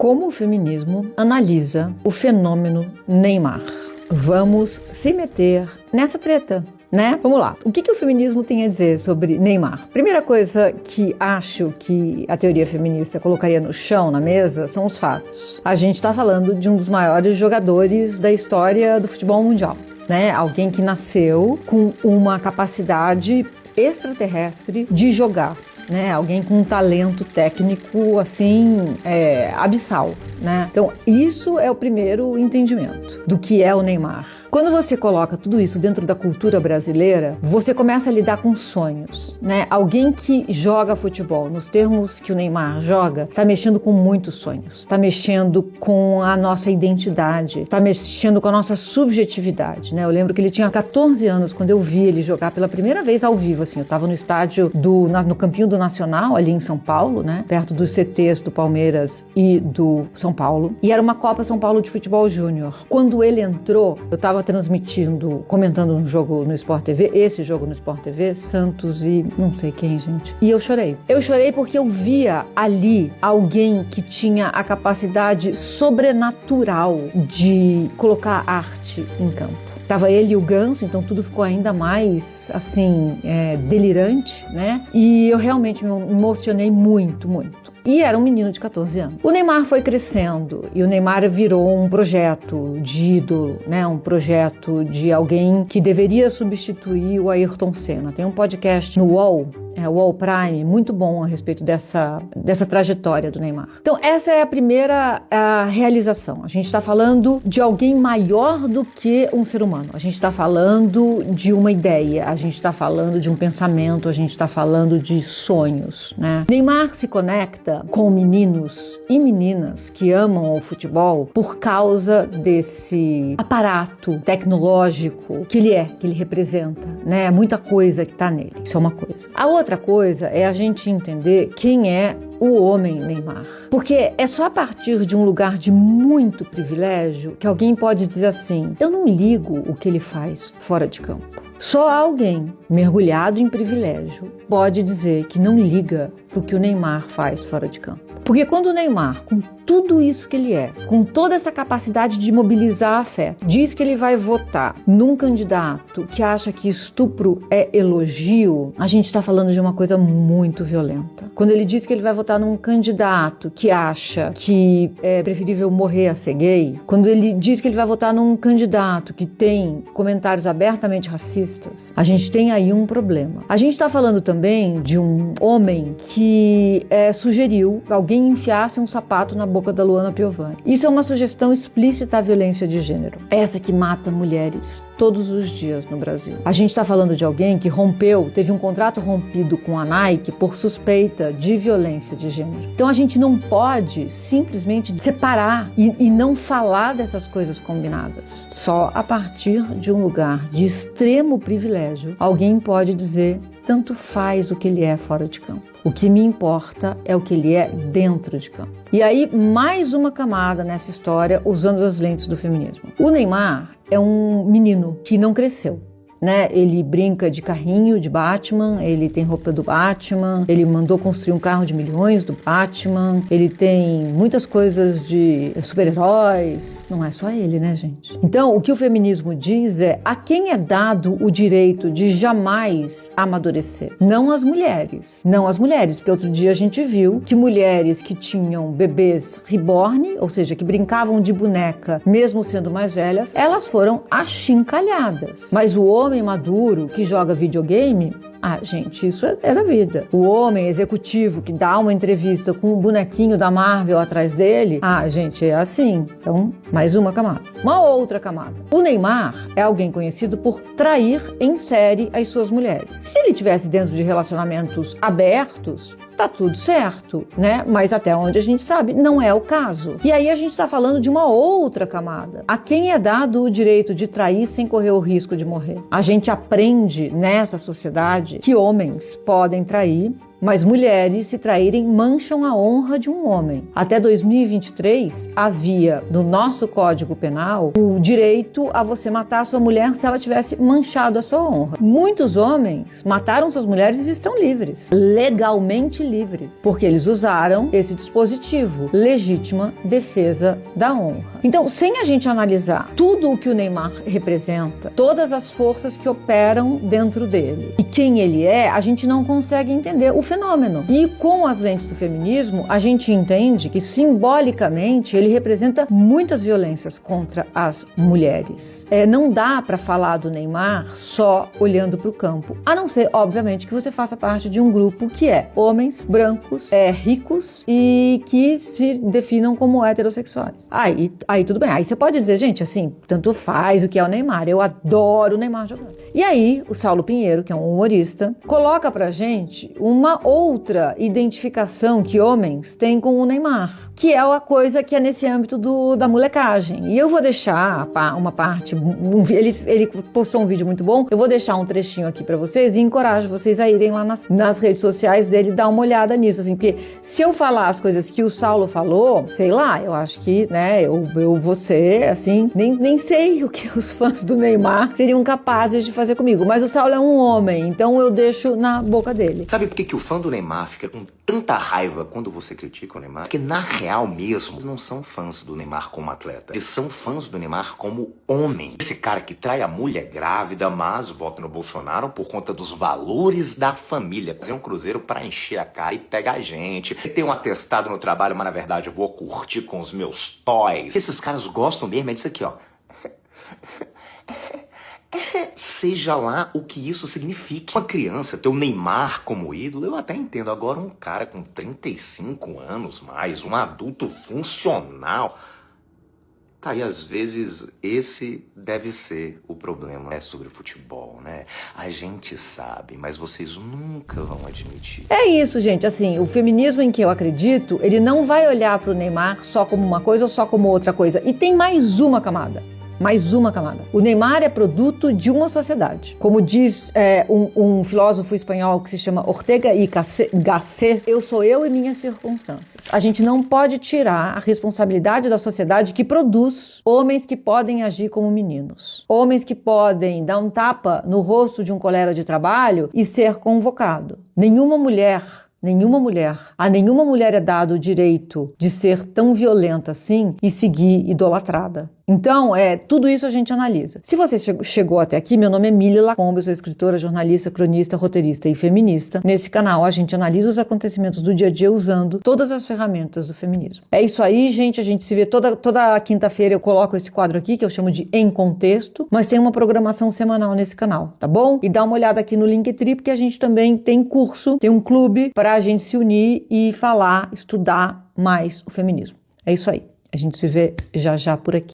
Como o feminismo analisa o fenômeno Neymar? Vamos se meter nessa treta, né? Vamos lá. O que o feminismo tem a dizer sobre Neymar? Primeira coisa que acho que a teoria feminista colocaria no chão, na mesa, são os fatos. A gente está falando de um dos maiores jogadores da história do futebol mundial, né? Alguém que nasceu com uma capacidade extraterrestre de jogar, né? Alguém com um talento técnico assim abissal, né? Então isso é o primeiro entendimento do que é o Neymar. Quando você coloca tudo isso dentro da cultura brasileira, você começa a lidar com sonhos, né? Alguém que joga futebol nos termos que o Neymar joga, está mexendo com muitos sonhos, está mexendo com a nossa identidade, está mexendo com a nossa subjetividade, né? Eu lembro que ele tinha 14 anos quando eu vi ele jogar pela primeira vez ao vivo, assim. Eu estava no estádio no Campinho do Nacional, ali em São Paulo, né? Perto dos CTs do Palmeiras e do São Paulo. E era uma Copa São Paulo de futebol júnior. Quando ele entrou, eu estava comentando um jogo no Sport TV, esse jogo no Sport TV, Santos e não sei quem, gente. E eu chorei. Eu chorei porque eu via ali alguém que tinha a capacidade sobrenatural de colocar arte em campo. Tava ele e o Ganso, então tudo ficou ainda mais, assim, delirante, né? E eu realmente me emocionei muito, muito. E era um menino de 14 anos. O Neymar foi crescendo e o Neymar virou um projeto de ídolo, né? Um projeto de alguém que deveria substituir o Ayrton Senna. Tem um podcast no UOL, o UOL Prime, muito bom a respeito dessa trajetória do Neymar. Então essa é a primeira realização. A gente está falando de alguém maior do que um ser humano. A gente está falando de uma ideia, a gente está falando de um pensamento, a gente está falando de sonhos, né? Neymar se conecta com meninos e meninas que amam o futebol por causa desse aparato tecnológico que ele representa, né? Muita coisa que está nele. Isso é uma coisa. A outra coisa é a gente entender quem é o homem Neymar. Porque é só a partir de um lugar de muito privilégio que alguém pode dizer assim: eu não ligo o que ele faz fora de campo. Só alguém mergulhado em privilégio pode dizer que não liga pro que o Neymar faz fora de campo. Porque quando o Neymar, com tudo isso que ele é, com toda essa capacidade de mobilizar afeto, diz que ele vai votar num candidato que acha que estupro é elogio, a gente está falando de uma coisa muito violenta. Quando ele diz que ele vai votar num candidato que acha que é preferível morrer a ser gay, quando ele diz que ele vai votar num candidato que tem comentários abertamente racistas, a gente tem aí um problema. A gente está falando também de um homem que sugeriu que alguém enfiasse um sapato na boca da Luana Piovani. Isso é uma sugestão explícita à violência de gênero. Essa que mata mulheres todos os dias no Brasil. A gente está falando de alguém que teve um contrato rompido com a Nike por suspeita de violência de gênero. Então a gente não pode simplesmente separar e não falar dessas coisas combinadas. Só a partir de um lugar de extremo privilégio, alguém pode dizer: tanto faz o que ele é fora de campo. O que me importa é o que ele é dentro de campo. E aí, mais uma camada nessa história, usando as lentes do feminismo. O Neymar é um menino que não cresceu, né? Ele brinca de carrinho de Batman, ele tem roupa do Batman, ele mandou construir um carro de milhões do Batman, ele tem muitas coisas de super-heróis. Não é só ele, né, gente? Então, o que o feminismo diz é: a quem é dado o direito de jamais amadurecer? Não as mulheres. Não as mulheres, porque outro dia a gente viu que mulheres que tinham bebês reborn, ou seja, que brincavam de boneca mesmo sendo mais velhas, elas foram achincalhadas. Mas o homem maduro que joga videogame, gente, isso é da vida. O homem executivo que dá uma entrevista com um bonequinho da Marvel atrás dele, gente, é assim. Então, mais uma camada. Uma outra camada. O Neymar é alguém conhecido por trair em série as suas mulheres. Se ele tivesse dentro de relacionamentos abertos, tá tudo certo, né? Mas até onde a gente sabe, não é o caso. E aí a gente está falando de uma outra camada. A quem é dado o direito de trair sem correr o risco de morrer? A gente aprende nessa sociedade que homens podem trair mas mulheres se traírem mancham a honra de um homem. Até 2023, havia no nosso Código Penal o direito a você matar a sua mulher se ela tivesse manchado a sua honra. Muitos homens mataram suas mulheres e estão livres, legalmente livres, porque eles usaram esse dispositivo, legítima defesa da honra. Então, sem a gente analisar tudo o que o Neymar representa, todas as forças que operam dentro dele e quem ele é, a gente não consegue entender o fenômeno. E com as lentes do feminismo, a gente entende que simbolicamente ele representa muitas violências contra as mulheres. Não dá para falar do Neymar só olhando para o campo, a não ser, obviamente, que você faça parte de um grupo que é homens brancos, ricos e que se definam como heterossexuais. Aí tudo bem. Aí você pode dizer, gente, assim, tanto faz o que é o Neymar. Eu adoro o Neymar jogando. E aí, o Saulo Pinheiro, que é um humorista, coloca pra gente uma outra identificação que homens têm com o Neymar, que é a coisa que é nesse âmbito da molecagem. E eu vou deixar uma parte, ele postou um vídeo muito bom, eu vou deixar um trechinho aqui pra vocês e encorajo vocês a irem lá nas redes sociais dele dar uma olhada nisso, assim, porque se eu falar as coisas que o Saulo falou, sei lá, eu acho que, né, eu vou ser, assim, nem sei o que os fãs do Neymar seriam capazes de fazer comigo, mas o Saulo é um homem, então eu deixo na boca dele. Sabe por que o fã do Neymar fica com tanta raiva quando você critica o Neymar? Porque na real mesmo, eles não são fãs do Neymar como atleta, eles são fãs do Neymar como homem. Esse cara que trai a mulher grávida, mas vota no Bolsonaro por conta dos valores da família. Fazer um cruzeiro pra encher a cara e pegar a gente. Ter um atestado no trabalho, mas na verdade eu vou curtir com os meus toys. Esses caras gostam mesmo, é disso aqui, ó. Seja lá o que isso signifique. Uma criança ter o Neymar como ídolo, eu até entendo. Agora um cara com 35 anos mais, um adulto funcional. Tá, e às vezes esse deve ser o problema. É sobre futebol, né? A gente sabe, mas vocês nunca vão admitir. É isso, gente. Assim, o feminismo em que eu acredito, ele não vai olhar pro Neymar só como uma coisa ou só como outra coisa. E tem mais uma camada. Mais uma camada. O Neymar é produto de uma sociedade. Como diz um filósofo espanhol que se chama Ortega y Gasset, eu sou eu e minhas circunstâncias. A gente não pode tirar a responsabilidade da sociedade que produz homens que podem agir como meninos. Homens que podem dar um tapa no rosto de um colega de trabalho e ser convocado. A nenhuma mulher é dado o direito de ser tão violenta assim e seguir idolatrada. Então, tudo isso a gente analisa. Se você chegou até aqui, meu nome é Mili Lacombe, eu sou escritora, jornalista, cronista, roteirista e feminista. Nesse canal, a gente analisa os acontecimentos do dia a dia usando todas as ferramentas do feminismo. É isso aí, gente. A gente se vê toda quinta-feira. Eu coloco esse quadro aqui, que eu chamo de Em Contexto, mas tem uma programação semanal nesse canal, tá bom? E dá uma olhada aqui no Linktree, porque a gente também tem curso, tem um clube para a gente se unir e falar, estudar mais o feminismo. É isso aí. A gente se vê já por aqui.